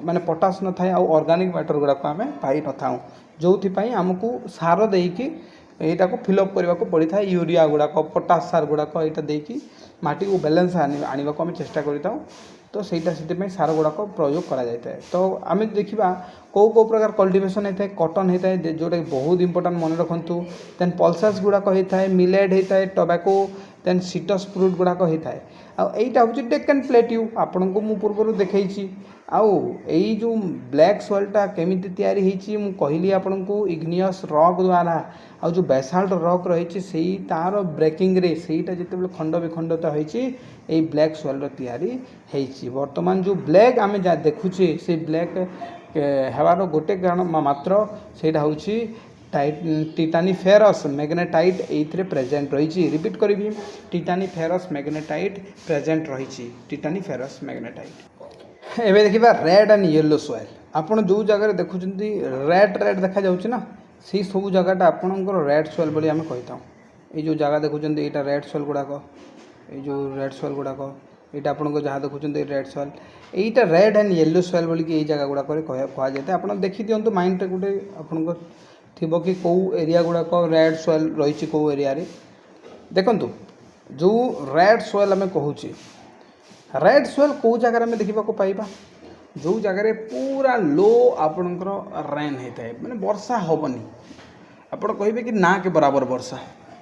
ମାନେ ପଟାସ୍ ନଥାଏ, ଆଉ ଅର୍ଗାନିକ୍ ମ୍ୟାଟର୍ ଗୁଡ଼ାକ ଆମେ ପାଇନଥାଉ, ଯେଉଁଥିପାଇଁ ଆମକୁ ସାର ଦେଇକି ଏଇଟାକୁ ଫିଲ୍ଅପ୍ କରିବାକୁ ପଡ଼ିଥାଏ। ୟୁରିଆ ଗୁଡ଼ାକ, ପଟାସ୍ ସାର ଗୁଡ଼ାକ ଏଇଟା ଦେଇକି ମାଟିକୁ ବାଲାନ୍ସ ଆଣିବାକୁ ଆମେ ଚେଷ୍ଟା କରିଥାଉ। ତ ସେଇଟା ସେଥିପାଇଁ ସାର ଗୁଡ଼ାକ ପ୍ରୟୋଗ କରାଯାଇଥାଏ। ତ ଆମେ ଦେଖିବା କେଉଁ ପ୍ରକାର କଲ୍ଟିଭେସନ୍ ହେଇଥାଏ। କଟନ୍ ହେଇଥାଏ, ଯେଉଁଟାକି ବହୁତ ଇମ୍ପୋର୍ଟାଣ୍ଟ, ମନେ ରଖନ୍ତୁ। ଦେନ୍ ପଲ୍ସେସ୍ ଗୁଡ଼ାକ ହେଇଥାଏ, ମିଲେଟ୍ ହେଇଥାଏ, ଟୋବାକୋ, ଦେନ୍ ସିଟ୍ରସ୍ ଫ୍ରୁଟ୍ ଗୁଡ଼ାକ ହେଇଥାଏ। ଆଉ ଏଇଟା ହେଉଛି ଡେକାନ୍ ପ୍ଲେଟ୍ୟୁ, ଆପଣଙ୍କୁ ମୁଁ ପୂର୍ବରୁ ଦେଖେଇଛି। ଆଉ ଏଇ ଯେଉଁ ବ୍ଲାକ୍ ସଏଲ୍ଟା କେମିତି ତିଆରି ହେଇଛି ମୁଁ କହିଲି ଆପଣଙ୍କୁ, ଇଗ୍ନିୟସ୍ ରକ୍ ଦ୍ୱାରା। ଆଉ ଯେଉଁ ବେସାଲ୍ଟ ରକ୍ ରହିଛି ସେଇ ତା'ର ବ୍ରେକିଂରେ ସେଇଟା ଯେତେବେଳେ ଖଣ୍ଡ ବିଖଣ୍ଡିତ ହେଇଛି ଏଇ ବ୍ଲାକ୍ ସଏଲ୍ର ତିଆରି ହେଇଛି। ବର୍ତ୍ତମାନ ଯେଉଁ ବ୍ଲାକ୍ ଆମେ ଯାହା ଦେଖୁଛେ ସେଇ ବ୍ଲାକ୍ ହେବାର ଗୋଟେ କାରଣ ମାତ୍ର ସେଇଟା ହେଉଛି ଟିଟାନିଫେରସ୍ ମ୍ୟାଗ୍ନେଟାଇଟ୍ ଏଇଥିରେ ପ୍ରେଜେଣ୍ଟ ରହିଛି। ରିପିଟ୍ କରିବି, ଟିଟାନିଫେରସ୍ ମ୍ୟାଗ୍ନେଟାଇଟ୍ ପ୍ରେଜେଣ୍ଟ ରହିଛି, ଟିଟାନିଫେରସ୍ ମ୍ୟାଗ୍ନେଟାଇଟ୍। ଏବେ ଦେଖିବା ରେଡ୍ ଆଣ୍ଡ ୟେଲୋ ସଏଲ୍। ଆପଣ ଯେଉଁ ଜାଗାରେ ଦେଖୁଛନ୍ତି ରେଡ୍ ଦେଖାଯାଉଛି ନା, ସେଇ ସବୁ ଜାଗାଟା ଆପଣଙ୍କର ରେଡ୍ ସଏଲ୍ ବୋଲି ଆମେ କହିଥାଉ। ଏଇ ଯେଉଁ ଜାଗା ଦେଖୁଛନ୍ତି ଏଇଟା ରେଡ୍ ସଏଲ୍ ଗୁଡ଼ାକ, ଏଇ ଯେଉଁ ରେଡ୍ ସଏଲ୍ ଗୁଡ଼ାକ, ଏଇଟା ଆପଣଙ୍କ ଯାହା ଦେଖୁଛନ୍ତି ରେଡ୍ ସଏଲ୍, ଏଇଟା ରେଡ୍ ଆଣ୍ଡ ୟେଲୋ ସଏଲ୍ ବୋଲିକି ଏଇ ଜାଗା ଗୁଡ଼ାକରେ କୁହାଯାଇଥାଏ। ଆପଣ ଦେଖିଦିଅନ୍ତୁ, ମାଇଣ୍ଡରେ ଗୋଟେ ଆପଣଙ୍କ ଥିବ କି କେଉଁ ଏରିଆ ଗୁଡ଼ାକ ରେଡ୍ ସଏଲ୍ ରହିଛି କେଉଁ ଏରିଆରେ। ଦେଖନ୍ତୁ, ଯେଉଁ ରେଡ୍ ସଏଲ୍ ଆମେ କହୁଛେ, ରେଡ୍ ସଏଲ୍ କେଉଁ ଜାଗାରେ ଆମେ ଦେଖିବାକୁ ପାଇବା? ଯେଉଁ ଜାଗାରେ ପୁରା ଲୋ ଆପଣଙ୍କର ରେନ୍ ହେଇଥାଏ, ମାନେ ବର୍ଷା ହେବନି, ଆପଣ କହିବେ କି ନା କି ବରାବର ବର୍ଷା,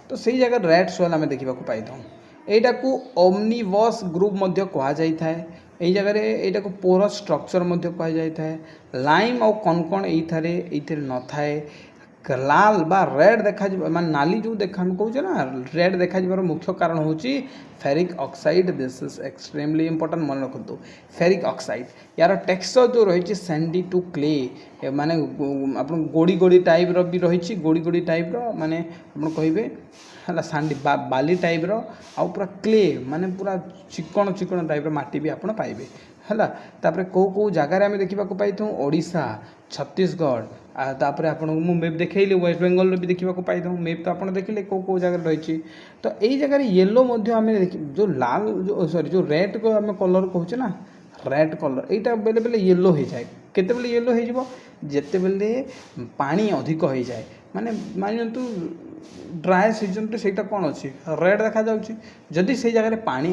ତ ସେଇ ଜାଗାରେ ରେଡ୍ ସଏଲ୍ ଆମେ ଦେଖିବାକୁ ପାଇଥାଉ। ଏଇଟାକୁ ଓମ୍ନିବସ୍ ଗ୍ରୁପ୍ ମଧ୍ୟ କୁହାଯାଇଥାଏ। ଏଇ ଜାଗାରେ ଏଇଟାକୁ ପୋରସ୍ ଷ୍ଟ୍ରକ୍ଚର୍ ମଧ୍ୟ କୁହାଯାଇଥାଏ। ଲାଇମ୍ ଆଉ କଙ୍କଣ ଏଇଥିରେ ନଥାଏ। ଲାଲ ବା ରେଡ୍ ଦେଖାଯିବ, ମାନେ ନାଲି ଯେଉଁ ଆମେ କହୁଛେ ନା, ରେଡ୍ ଦେଖାଯିବାର ମୁଖ୍ୟ କାରଣ ହେଉଛି ferric oxide. This is extremely important, ମନେ ରଖନ୍ତୁ। ଫେରିକ୍ ଅକ୍ସାଇଡ୍, ୟାର ଟେକ୍ସଚର୍ ଯେଉଁ ରହିଛି ସ୍ୟାଣ୍ଡି ଟୁ କ୍ଲେ, ମାନେ ଆପଣ ଗୋଡ଼ି ଟାଇପ୍ର ବି ରହିଛି, ଗୋଡ଼ି ଟାଇପ୍ର, ମାନେ ଆପଣ କହିବେ ହେଲା ସାଣ୍ଡି ବାଲି ଟାଇପ୍ର, ଆଉ ପୁରା କ୍ଲେ ମାନେ ପୁରା ଚିକଣ ଟାଇପ୍ର ମାଟି ବି ଆପଣ ପାଇବେ ହେଲା। ତାପରେ କେଉଁ ଜାଗାରେ ଆମେ ଦେଖିବାକୁ ପାଇଥାଉ? ଓଡ଼ିଶା, ଛତିଶଗଡ଼, ତାପରେ ଆପଣଙ୍କୁ ମୁଁ ମ୍ୟାପ୍ ଦେଖେଇଲି, ୱେଷ୍ଟ ବେଙ୍ଗଲରେ ବି ଦେଖିବାକୁ ପାଇଥାଉ। ମ୍ୟାପ୍ ତ ଆପଣ ଦେଖିଲେ କେଉଁ ଜାଗାରେ ରହିଛି। ତ ଏଇ ଜାଗାରେ ୟେଲୋ ମଧ୍ୟ ଆମେ ଯେଉଁ ଲାଲ ଯେଉଁ ରେଡ୍ ଆମେ କଲର୍ କହୁଛେ ନା, ରେଡ୍ କଲର୍ ଏଇଟା ବେଲେ ୟେଲୋ ହେଇଯାଏ। କେତେବେଳେ ୟେଲୋ ହେଇଯିବ? ଯେତେବେଳେ ପାଣି ଅଧିକ ହେଇଯାଏ, ମାନେ ମାନିନିଅନ୍ତୁ ଡ୍ରାଏ ସିଜନ୍ରେ ସେଇଟା କ'ଣ ଅଛି, ରେଡ୍ ଦେଖାଯାଉଛି। ଯଦି ସେଇ ଜାଗାରେ ପାଣି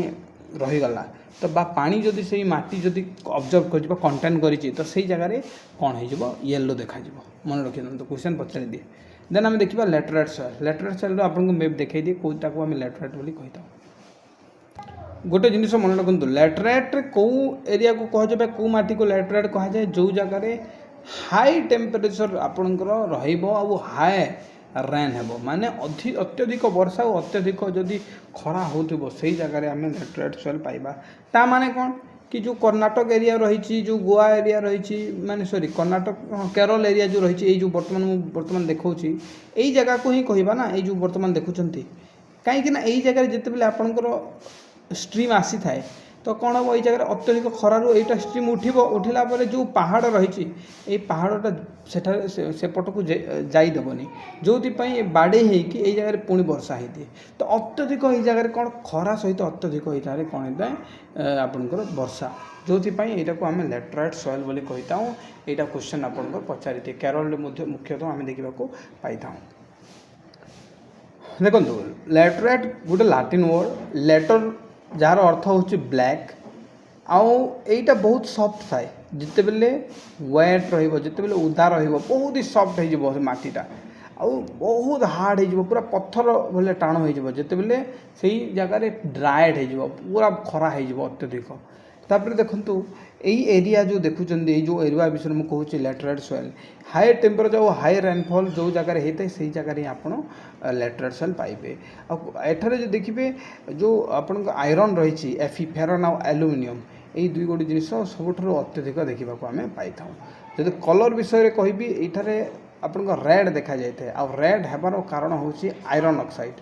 ରହିଗଲା, ତ ବା ପାଣି ଯଦି ସେଇ ମାଟି ଯଦି ଅବଜର୍ଭ କରିଛି ବା କଣ୍ଟେନ୍ କରିଛି, ତ ସେଇ ଜାଗାରେ କ'ଣ ହେଇଯିବ? ୟେଲୋ ଦେଖାଯିବ। ମନେ ରଖିଦିଅନ୍ତୁ, କ୍ୱେଶ୍ଚନ୍ ପଚାରି ଦିଏ। ଦେନ୍ ଆମେ ଦେଖିବା ଲ୍ୟାଟରାଇଟ୍ ସଏଲ୍। ଲ୍ୟାଟରାଇଟ୍ ସଏଲ୍ର ଆପଣଙ୍କୁ ମ୍ୟାପ୍ ଦେଖାଇ ଦିଏ, କେଉଁଟାକୁ ଆମେ ଲ୍ୟାଟରାଇଟ୍ ବୋଲି କହିଥାଉ। ଗୋଟେ ଜିନିଷ ମନେ ରଖନ୍ତୁ, ଲ୍ୟାଟରାଇଟ୍ରେ କେଉଁ ଏରିଆକୁ କୁହାଯାଏ ବା କେଉଁ ମାଟିକୁ ଲ୍ୟାଟରାଇଟ୍ କୁହାଯାଏ? ଯେଉଁ ଜାଗାରେ ହାଇ ଟେମ୍ପରେଚର୍ ଆପଣଙ୍କର ରହିବ ଆଉ ହାଇ ରେନ୍ ହେବ, ମାନେ ଅତ୍ୟଧିକ ବର୍ଷା ଆଉ ଅତ୍ୟଧିକ ଯଦି ଖରା ହେଉଥିବ, ସେଇ ଜାଗାରେ ଆମେ ଲ୍ୟାଟରାଇଟ୍ ସଏଲ୍ ପାଇବା। ତା ମାନେ କ'ଣ କି ଯେଉଁ କର୍ଣ୍ଣାଟକ ଏରିଆ ରହିଛି, ଯେଉଁ ଗୋଆ ଏରିଆ ରହିଛି, ମାନେ କର୍ଣ୍ଣାଟକ କେରଳ ଏରିଆ ଯେଉଁ ରହିଛି, ଏଇ ଯେଉଁ ବର୍ତ୍ତମାନ ଦେଖାଉଛି, ଏଇ ଜାଗାକୁ ହିଁ କହିବା ନା, ଏଇ ଯେଉଁ ବର୍ତ୍ତମାନ ଦେଖୁଛନ୍ତି। କାହିଁକିନା ଏଇ ଜାଗାରେ ଯେତେବେଳେ ଆପଣଙ୍କର ଷ୍ଟ୍ରିମ୍ ଆସିଥାଏ, ତ କ'ଣ ହେବ? ଏଇ ଜାଗାରେ ଅତ୍ୟଧିକ ଖରାରୁ ଏଇଟା ଷ୍ଟ୍ରିମ୍ ଉଠିଲା ପରେ ଯେଉଁ ପାହାଡ଼ ରହିଛି, ଏଇ ପାହାଡ଼ଟା ସେଠାରେ ସେପଟକୁ ଯାଇଦେବନି, ଯେଉଁଥିପାଇଁ ବାଡ଼େଇ ହେଇକି ଏଇ ଜାଗାରେ ପୁଣି ବର୍ଷା ହେଇଥାଏ। ତ ଅତ୍ୟଧିକ ଏଇ ଜାଗାରେ କ'ଣ, ଖରା ସହିତ ଅତ୍ୟଧିକ ଏଇ ଜାଗାରେ କ'ଣ ହେଇଥାଏ? ଆପଣଙ୍କର ବର୍ଷା, ଯେଉଁଥିପାଇଁ ଏଇଟାକୁ ଆମେ ଲ୍ୟାଟରାଇଟ୍ ସଏଲ୍ ବୋଲି କହିଥାଉ। ଏଇଟା କ୍ୱେଶ୍ଚନ୍ ଆପଣଙ୍କର ପଚାରିଥାଏ। କେରଳରେ ମଧ୍ୟ ମୁଖ୍ୟତଃ ଆମେ ଦେଖିବାକୁ ପାଇଥାଉ। ଦେଖନ୍ତୁ, ଲ୍ୟାଟରାଇଟ୍ ଗୋଟେ ଲାଟିନ୍ ୱାର୍ଡ଼, ଲ୍ୟାଟର୍ ଯାହାର ଅର୍ଥ ହେଉଛି ବ୍ଲାକ୍। ଆଉ ଏଇଟା ବହୁତ ସଫ୍ଟ ଥାଏ, ଯେତେବେଳେ ୱେଟ୍ ରହିବ, ଯେତେବେଳେ ଓଦା ରହିବ, ବହୁତ ହି ସଫ୍ଟ ହେଇଯିବ ସେ ମାଟିଟା, ଆଉ ବହୁତ ହାର୍ଡ଼ ହେଇଯିବ, ପୁରା ପଥର ଭଳିଆ ଟାଣ ହେଇଯିବ ଯେତେବେଳେ ସେଇ ଜାଗାରେ ଡ୍ରାଏଡ଼୍ ହେଇଯିବ, ପୁରା ଖରା ହେଇଯିବ ଅତ୍ୟଧିକ। ତାପରେ ଦେଖନ୍ତୁ, ଏଇ ଏରିଆ ଯେଉଁ ଦେଖୁଛନ୍ତି, ଏଇ ଯେଉଁ ଏରିଆ ବିଷୟରେ ମୁଁ କହୁଛି ଲ୍ୟାଟରାଇଟ୍ ସଏଲ୍, ହାଇ ଟେମ୍ପରେଚର୍ ଆଉ ହାଇ ରେନଫଲ୍ ଯେଉଁ ଜାଗାରେ ହେଇଥାଏ, ସେଇ ଜାଗାରେ ହିଁ ଆପଣ ଲ୍ୟାଟରାଇଟ୍ ସଏଲ୍ ପାଇବେ। ଆଉ ଏଠାରେ ଯଦି ଦେଖିବେ, ଯେଉଁ ଆପଣଙ୍କ ଆଇରନ୍ ରହିଛି, ଫେରନ୍ ଆଉ ଆଲୁମିନିୟମ୍, ଏଇ ଦୁଇ ଗୋଟି ଜିନିଷ ସବୁଠାରୁ ଅତ୍ୟଧିକ ଦେଖିବାକୁ ଆମେ ପାଇଥାଉ। ଯଦି କଲର୍ ବିଷୟରେ କହିବି, ଏଇଠାରେ ଆପଣଙ୍କ ରେଡ୍ ଦେଖାଯାଇଥାଏ। ଆଉ ରେଡ୍ ହେବାର କାରଣ ହେଉଛି ଆଇରନ୍ ଅକ୍ସାଇଡ୍।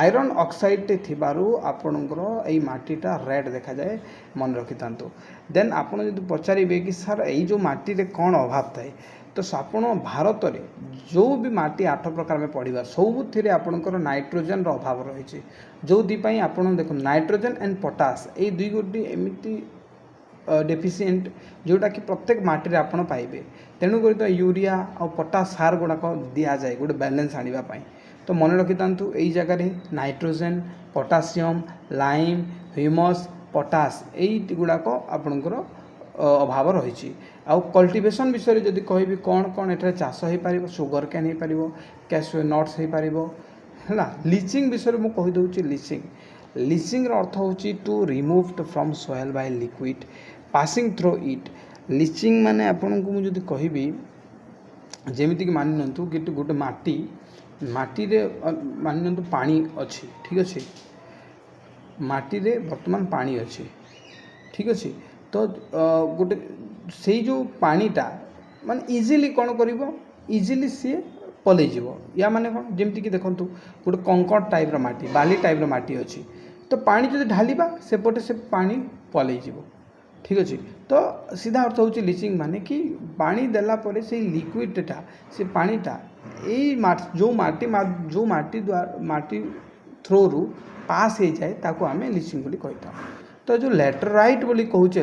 ଆଇରନ୍ ଅକ୍ସାଇଡ୍ ଥିବାରୁ ଆପଣଙ୍କର ଏଇ ମାଟିଟା ରେଡ୍ ଦେଖାଯାଏ, ମନେ ରଖିଥାନ୍ତୁ। ଦେନ୍ ଆପଣ ଯଦି ପଚାରିବେ କି ସାର୍ ଏଇ ଯେଉଁ ମାଟିରେ କ'ଣ ଅଭାବ ଥାଏ, ତ ଆପଣ ଭାରତରେ ଯେଉଁ ବି ମାଟି 8 ପ୍ରକାର ଆମେ ପଢ଼ିବା ସବୁଥିରେ ଆପଣଙ୍କର ନାଇଟ୍ରୋଜେନ୍ର ଅଭାବ ରହିଛି। ଯେଉଁଥିପାଇଁ ଆପଣ ଦେଖନ୍ତୁ ନାଇଟ୍ରୋଜେନ୍ ଆଣ୍ଡ ପଟାସ୍ ଏଇ ଦୁଇ ଗୋଟି ଏମିତି ଡେଫିସିଏଣ୍ଟ ଯେଉଁଟାକି ପ୍ରତ୍ୟେକ ମାଟିରେ ଆପଣ ପାଇବେ। ତେଣୁକରି ତ ୟୁରିଆ ଆଉ ପଟାସ୍ ସାର ଗୁଡ଼ାକ ଦିଆଯାଏ ଗୋଟେ ବାଲାନ୍ସ ଆଣିବା ପାଇଁ। ତ ମନେ ରଖିଥାନ୍ତୁ ଏଇ ଜାଗାରେ ନାଇଟ୍ରୋଜେନ୍, ପଟାସିୟମ୍, ଲାଇମ୍, ହ୍ୟୁମସ୍, ପଟାସ୍ ଏଇଟି ଗୁଡ଼ାକ ଆପଣଙ୍କର ଅଭାବ ରହିଛି। ଆଉ କଲ୍ଟିଭେସନ୍ ବିଷୟରେ ଯଦି କହିବି କ'ଣ କ'ଣ ଏଠାରେ ଚାଷ ହୋଇପାରିବ, ସୁଗର କ୍ୟାନ୍ ହୋଇପାରିବ, କ୍ୟାଶୁ ନଟ୍ସ ହୋଇପାରିବ ହେଲା। ଲିଚିଂ ବିଷୟରେ ମୁଁ କହିଦେଉଛି। ଲିଚିଂର ଅର୍ଥ ହେଉଛି to removed from soil by liquid passing through it. Leaching ମାନେ ଆପଣଙ୍କୁ ମୁଁ ଯଦି କହିବି, ଯେମିତିକି ମାନି ନିଅନ୍ତୁ ଗୋଟେ ମାଟିରେ ମାନି ନିଅନ୍ତୁ ପାଣି ଅଛି, ଠିକ୍ ଅଛି। ମାଟିରେ ବର୍ତ୍ତମାନ ପାଣି ଅଛି, ଠିକ୍ ଅଛି। ତ ଗୋଟେ ସେଇ ଯେଉଁ ପାଣିଟା ମାନେ ଇଜିଲି କ'ଣ କରିବ, ଇଜିଲି ସିଏ ପଲେଇଯିବ। ୟା ମାନେ କ'ଣ, ଯେମିତିକି ଦେଖନ୍ତୁ ଗୋଟେ କଙ୍କଡ଼ ଟାଇପ୍ର ମାଟି, ବାଲି ଟାଇପ୍ର ମାଟି ଅଛି, ତ ପାଣି ଯଦି ଢାଳିବା ସେପଟେ ସେ ପାଣି ପଲେଇଯିବ, ଠିକ୍ ଅଛି। ତ ସିଧା ଅର୍ଥ ହେଉଛି ଲିଚିଂ ମାନେ କି ପାଣି ଦେଲା ପରେ ସେଇ ଲିକ୍ୱିଡ଼ଟା, ସେ ପାଣିଟା ଏଇ ଯେଉଁ ମାଟି ଥ୍ରୋରୁ ପାସ୍ ହେଇଯାଏ ତାକୁ ଆମେ ଲିଚିଂ ବୋଲି କହିଥାଉ। ତ ଯେଉଁ ଲ୍ୟାଟରାଇଟ୍ ବୋଲି କହୁଛେ,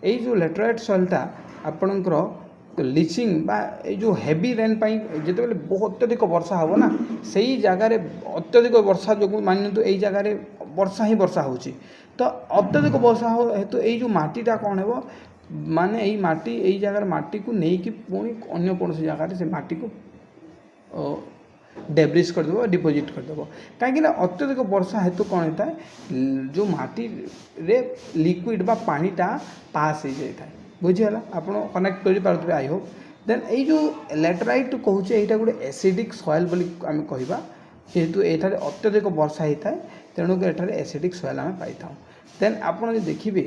ଏଇ ଯେଉଁ ଲ୍ୟାଟରାଇଟ୍ ସଏଲ୍ଟା ଆପଣଙ୍କର ଲିଚିଂ ବା ଏଇ ଯେଉଁ ହେଭି ରେନ୍ ପାଇଁ ଯେତେବେଳେ ଅତ୍ୟଧିକ ବର୍ଷା ହେବ ନା, ସେଇ ଜାଗାରେ ଅତ୍ୟଧିକ ବର୍ଷା ଯୋଗୁଁ ମାନି ନିଅନ୍ତୁ ଏଇ ଜାଗାରେ ବର୍ଷା ହେଉଛି। ତ ଅତ୍ୟଧିକ ବର୍ଷା ହେତୁ ଏଇ ଯେଉଁ ମାଟିଟା କ'ଣ ହେବ, ମାନେ ଏଇ ଜାଗାର ମାଟିକୁ ନେଇକି ପୁଣି ଅନ୍ୟ କୌଣସି ଜାଗାରେ ସେ ମାଟିକୁ ଡେବ୍ରିଜ୍ କରିଦେବ, ଡିପୋଜିଟ୍ କରିଦେବ। କାହିଁକିନା ଅତ୍ୟଧିକ ବର୍ଷା ହେତୁ କ'ଣ ହୋଇଥାଏ, ଯେଉଁ ମାଟିରେ ଲିକ୍ୱିଡ଼ ବା ପାଣିଟା ପାସ୍ ହେଇଯାଇଥାଏ। ବୁଝିହେଲା, ଆପଣ କନେକ୍ଟ କରିପାରୁଥିବେ ଆଇ ହୋପ୍। ଦେନ୍ ଏଇ ଯେଉଁ ଲ୍ୟାଟରାଇଟ୍ କହୁଛେ, ଏଇଟା ଗୋଟେ ଏସିଡ଼ିକ୍ ସଏଲ୍ ବୋଲି ଆମେ କହିବା। ଯେହେତୁ ଏଠାରେ ଅତ୍ୟଧିକ ବର୍ଷା ହେଇଥାଏ, ତେଣୁକରି ଏଠାରେ ଏସିଡ଼ିକ୍ ସଏଲ୍ ଆମେ ପାଇଥାଉ। ଦେନ୍ ଆପଣ ଯଦି ଦେଖିବେ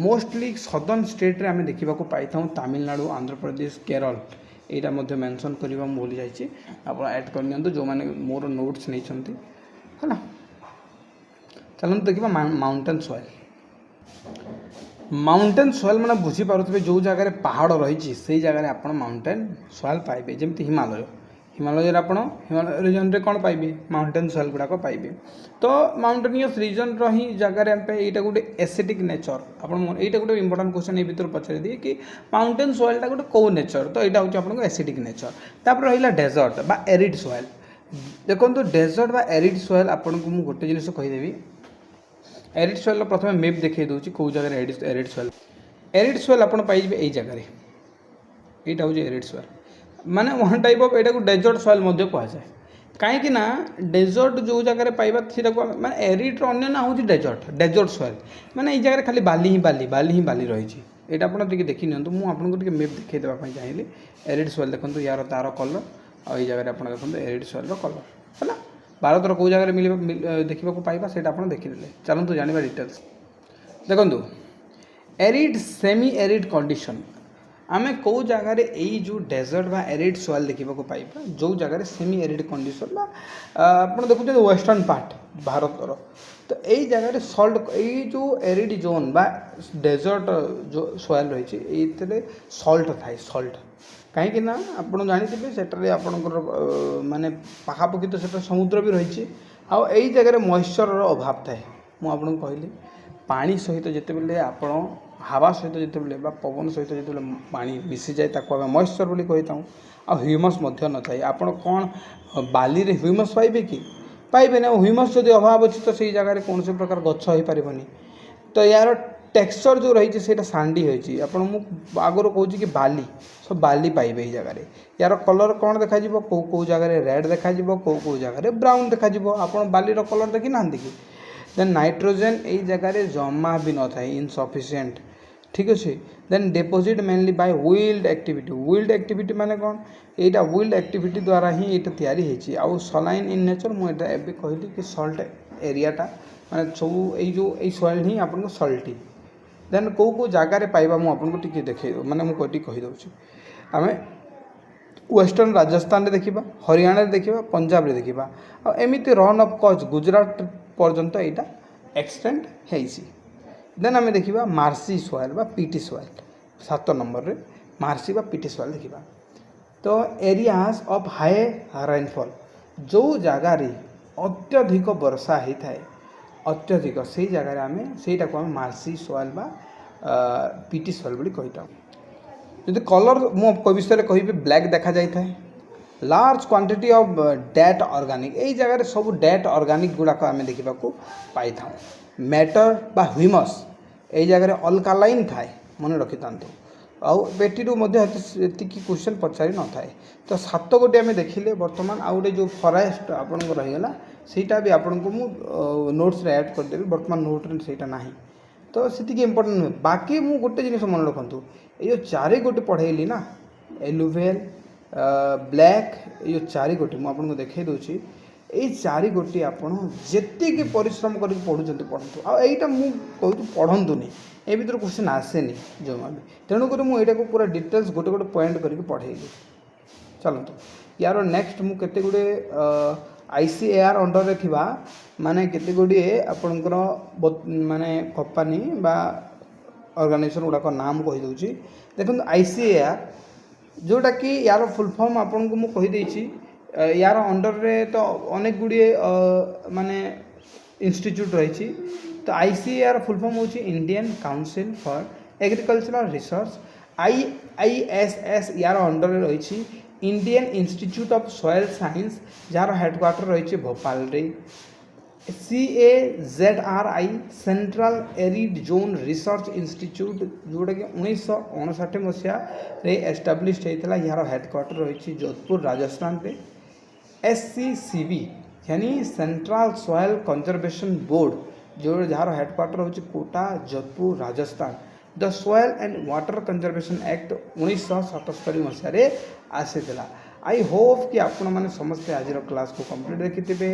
ମୋଷ୍ଟଲି ସଦର୍ନ ଷ୍ଟେଟ୍ରେ ଆମେ ଦେଖିବାକୁ ପାଇଥାଉ, ତାମିଲନାଡ଼ୁ, ଆନ୍ଧ୍ରପ୍ରଦେଶ, କେରଳ। ଏଇଟା ମଧ୍ୟ ମେନସନ୍ କରିବା ମୁଁ ଭୁଲି ଯାଇଛି, ଆପଣ ଆଡ଼୍ କରିନିଅନ୍ତୁ ଯେଉଁମାନେ ମୋର ନୋଟ୍ସ ନେଇଛନ୍ତି ହେଲା। ଚାଲନ୍ତୁ ଦେଖିବା ମାଉଣ୍ଟେନ୍ ସଏଲ୍। ମାଉଣ୍ଟେନ୍ ସଏଲ୍ ମାନେ ବୁଝିପାରୁଥିବେ ଯେଉଁ ଜାଗାରେ ପାହାଡ଼ ରହିଛି ସେଇ ଜାଗାରେ ଆପଣ ମାଉଣ୍ଟେନ୍ ସଏଲ୍ ପାଇବେ। ଯେମିତି ହିମାଳୟରେ ଆପଣ ହିମାଳୟ ରିଜନ୍ରେ କ'ଣ ପାଇବେ, ମାଉଣ୍ଟେନ୍ ସଏଲ୍ ଗୁଡ଼ାକ ପାଇବେ। ତ ମାଉଣ୍ଟେନିୟସ୍ ରିଜନ୍ର ହିଁ ଜାଗାରେ ଆମେ ଏଇଟା ଗୋଟେ ଏସିଡ଼ିକ୍ ନେଚର୍। ଆପଣ ଏଇଟା ଗୋଟେ ଇମ୍ପୋର୍ଟାଣ୍ଟ କ୍ୱେଶ୍ଚନ୍ ଏଇ ଭିତରେ ପଚାରି ଦିଏ କି ମାଉଣ୍ଟେନ୍ ସଏଲ୍ଟା ଗୋଟେ କେଉଁ ନେଚର୍, ତ ଏଇଟା ହେଉଛି ଆପଣଙ୍କ ଏସିଡ଼ିକ୍ ନେଚର୍। ତାପରେ ରହିଲା ଡେଜର୍ଟ ବା ଏରିଡ୍ ସଏଲ୍। ଦେଖନ୍ତୁ ଡେଜର୍ଟ ବା ଏରିଡ୍ ସଏଲ୍ ଆପଣଙ୍କୁ ମୁଁ ଗୋଟେ ଜିନିଷ କହିଦେବି। ଏରିଡ୍ ସଏଲ୍ର ପ୍ରଥମେ ମ୍ୟାପ୍ ଦେଖାଇ ଦେଉଛି କେଉଁ ଜାଗାରେ ଏରିଡ୍ ସଏଲ୍। ଏରିଡ୍ ସଏଲ୍ ଆପଣ ପାଇଯିବେ ଏଇ ଜାଗାରେ। ଏଇଟା ହେଉଛି ଏରିଡ୍ ସଏଲ୍, ମାନେ ୱାନ୍ ଟାଇପ୍ ଅଫ୍ ଏଇଟାକୁ ଡେଜର୍ଟ ସଏଲ୍ ମଧ୍ୟ କୁହାଯାଏ। କାହିଁକି ନା ଡେଜର୍ଟ ଯେଉଁ ଜାଗାରେ ପାଇବା ସେଟାକୁ ମାନେ ଏରିଡ୍ର ଅନ୍ୟ ନାଁ ହେଉଛି ଡେଜର୍ଟ ସଏଲ୍। ମାନେ ଏଇ ଜାଗାରେ ଖାଲି ବାଲି ହିଁ ବାଲି ରହିଛି। ଏଇଟା ଆପଣ ଟିକେ ଦେଖି ନିଅନ୍ତୁ, ମୁଁ ଆପଣଙ୍କୁ ଟିକେ ମ୍ୟାପ୍ ଦେଖାଇ ଦେବା ପାଇଁ ଚାହିଁଲି। ଏରିଡ୍ ସଏଲ୍ ଦେଖନ୍ତୁ, ତାର କଲର୍, ଆଉ ଏଇ ଜାଗାରେ ଆପଣ ଦେଖନ୍ତୁ ଏରିଡ୍ ସଏଲ୍ର କଲର୍ ହେଲା। ଭାରତର କେଉଁ ଜାଗାରେ ଦେଖିବାକୁ ପାଇବା ସେଇଟା ଆପଣ ଦେଖିଦେଲେ। ଚାଲନ୍ତୁ ଜାଣିବା ଡିଟେଲ୍ସ। ଦେଖନ୍ତୁ ଏରିଡ୍ ସେମି ଏରିଡ୍ କଣ୍ଡିସନ୍, ଆମେ କେଉଁ ଜାଗାରେ ଏଇ ଯେଉଁ ଡେଜର୍ଟ ବା ଏରିଡ୍ ସଏଲ୍ ଦେଖିବାକୁ ପାଇବା, ଯେଉଁ ଜାଗାରେ ସେମି ଏରିଡ୍ କଣ୍ଡିସନ୍ ବା ଆପଣ ଦେଖୁଛନ୍ତି ୱେଷ୍ଟର୍ଣ୍ଣ ପାର୍ଟ ଭାରତର। ତ ଏଇ ଜାଗାରେ ଏଇ ଯେଉଁ ଏରିଡ୍ ଜୋନ୍ ବା ଡେଜର୍ଟ ଯେଉଁ ସଏଲ୍ ରହିଛି ଏଇଥିରେ ସଲ୍ଟ ଥାଏ। କାହିଁକି ନା ଆପଣ ଜାଣିଥିବେ ସେଠାରେ ଆପଣଙ୍କର ମାନେ ପାଖାପାଖି ତ ସେଠାରେ ସମୁଦ୍ର ବି ରହିଛି। ଆଉ ଏଇ ଜାଗାରେ ମଏଶ୍ଚରର ଅଭାବ ଥାଏ। ମୁଁ ଆପଣଙ୍କୁ କହିଲି ପାଣି ସହିତ ଯେତେବେଳେ ଆପଣ ହାୱା ସହିତ ଯେତେବେଳେ ବା ପବନ ସହିତ ଯେତେବେଳେ ପାଣି ମିଶିଯାଏ ତାକୁ ଆମେ ମଏଶ୍ଚର ବୋଲି କହିଥାଉ। ଆଉ ହ୍ୟୁମସ୍ ମଧ୍ୟ ନଥାଏ। ଆପଣ କ'ଣ ବାଲିରେ ହ୍ୟୁମସ୍ ପାଇବେ କି? ପାଇବେନି। ଆଉ ହ୍ୟୁମସ୍ ଯଦି ଅଭାବ ଅଛି ତ ସେଇ ଜାଗାରେ କୌଣସି ପ୍ରକାର ଗଛ ହୋଇପାରିବନି। ତ ୟାର ଟେକ୍ସଚର୍ ଯେଉଁ ରହିଛି ସେଇଟା ସାଣ୍ଡି ହୋଇଛି। ମୁଁ ଆଗରୁ କହୁଛି କି ବାଲି ପାଇବେ ଏଇ ଜାଗାରେ। ୟାର କଲର୍ କ'ଣ ଦେଖାଯିବ, କେଉଁ ଜାଗାରେ ରେଡ଼୍ ଦେଖାଯିବ, କେଉଁ ଜାଗାରେ ବ୍ରାଉନ୍ ଦେଖାଯିବ। ଆପଣ ବାଲିର କଲର୍ ଦେଖିନାହାନ୍ତି କି? ଦେନ୍ ନାଇଟ୍ରୋଜେନ୍ ଏଇ ଜାଗାରେ ଜମା ବି ନଥାଏ, ଇନସଫିସିଏଣ୍ଟ, ଠିକ୍ ଅଛି। ଦେନ୍ ଡିପୋଜିଟ୍ ମେନଲି ବାଇ ୱିଲ୍ଡ ଆକ୍ଟିଭିଟି ମାନେ କ'ଣ, ଏଇଟା ୱିଲ୍ଡ ଆକ୍ଟିଭିଟି ଦ୍ୱାରା ହିଁ ଏଇଟା ତିଆରି ହେଇଛି। ଆଉ ସଲାଇନ୍ ଇନ୍ ନେଚର୍, ମୁଁ ଏଇଟା ଏବେ କହିଲି କି ସଲ୍ଟ ଏରିଆଟା ମାନେ ସବୁ ଏଇ ସଏଲ୍ ହିଁ ଆପଣଙ୍କୁ ସଲ୍ଟି। ଦେନ୍ କେଉଁ ଜାଗାରେ ପାଇବା ମୁଁ ଆପଣଙ୍କୁ ଟିକେ ମୁଁ ଟିକେ କହିଦେଉଛି। ଆମେ वेस्टर्न राजस्थान देखा हरियाणा देखा पंजाब देखा एमती रन ऑफ कच गुजरात पर्यंत यहाँ एक्सटेंड होती देन आम देखा मार्सी सॉइल बा पीटी सॉइल 7 नंबर रे मार्सी बा पीटी सॉइल देखा तो एरियाज ऑफ हाई रेनफॉल जो जगार अत्यधिक वर्षा होता है अत्यधिक से जगह आम से मार्सी सॉइल बा पीटी सॉइल बोली कही जो कलर मो विषय कहि ब्लैक देखा जाए large quantity of dead organic यही जगह सब डेट ऑर्गेनिक गुड़ाक आम देखा पाई था मैटर बा ह्यूमस यही जगह अल्कालाइन थाए मन रखी था आउ बेटी क्वेश्चन पचारि न थाए तो 7 गोटे आम देखिले बर्तमान आउ गोटे जो फरेस्ट आपन रहीगला सेटा भी आपन को मु नोट्स रे ऐड कर देबी बर्तमान नोट रे सेटा नाही तो से इम्पोर्टेंट नुहे बाकी मु गोटे जिनिस मन रखु ये 4 गोटे पढ़ेली ना एलुवेल ब्लैक ये 4 गोटे मुझे देखा दूसरी यही 4 गोटे आपड़ जी परिश्रम कर पढ़ुं पढ़ु आईटा मुझे पढ़ंतुनि ए भर क्वेश्चन आसेनी जमा भी तेणुक मुझे पूरा डिटेल्स गोटे गोटे पॉइंट करके पढ़ेली चलतु यार नेक्स्ट मुझे गुड़े ICAR अंडर रे थिबा माने केते गुडी आपनकर माने कंपनी बा ऑर्गेनाइजेशन गुड़ाक नाम कही दूची देखो ICAR जोटा कि यार फुल फॉर्म आपन को मु कही देछि यार अंडर रे तो अनेक गुडी माने इंस्टीट्यूट रही तो ICAR फुल फॉर्म होची Indian Council for Agricultural research IISS यार अंडर रे रही Indian institute of soil science jar headquarter रही भोपाल रे CAZRI central arid zone research institute जोटा कि 1959 मसीहा एस्टाब्लीश होता यार हेडक्वार्टर रही जोधपुर राजस्थान रे SCCB यानी सेंट्रल सॉइल कंजर्वेशन बोर्ड जो जार हेडक्वार्टर होची Kota Jodhpur Rajasthan the soil and water conservation act 1977 मसीह आसी आई होप कि आपण मैंने समस्ते आज क्लास को कंप्लीट देखिथे।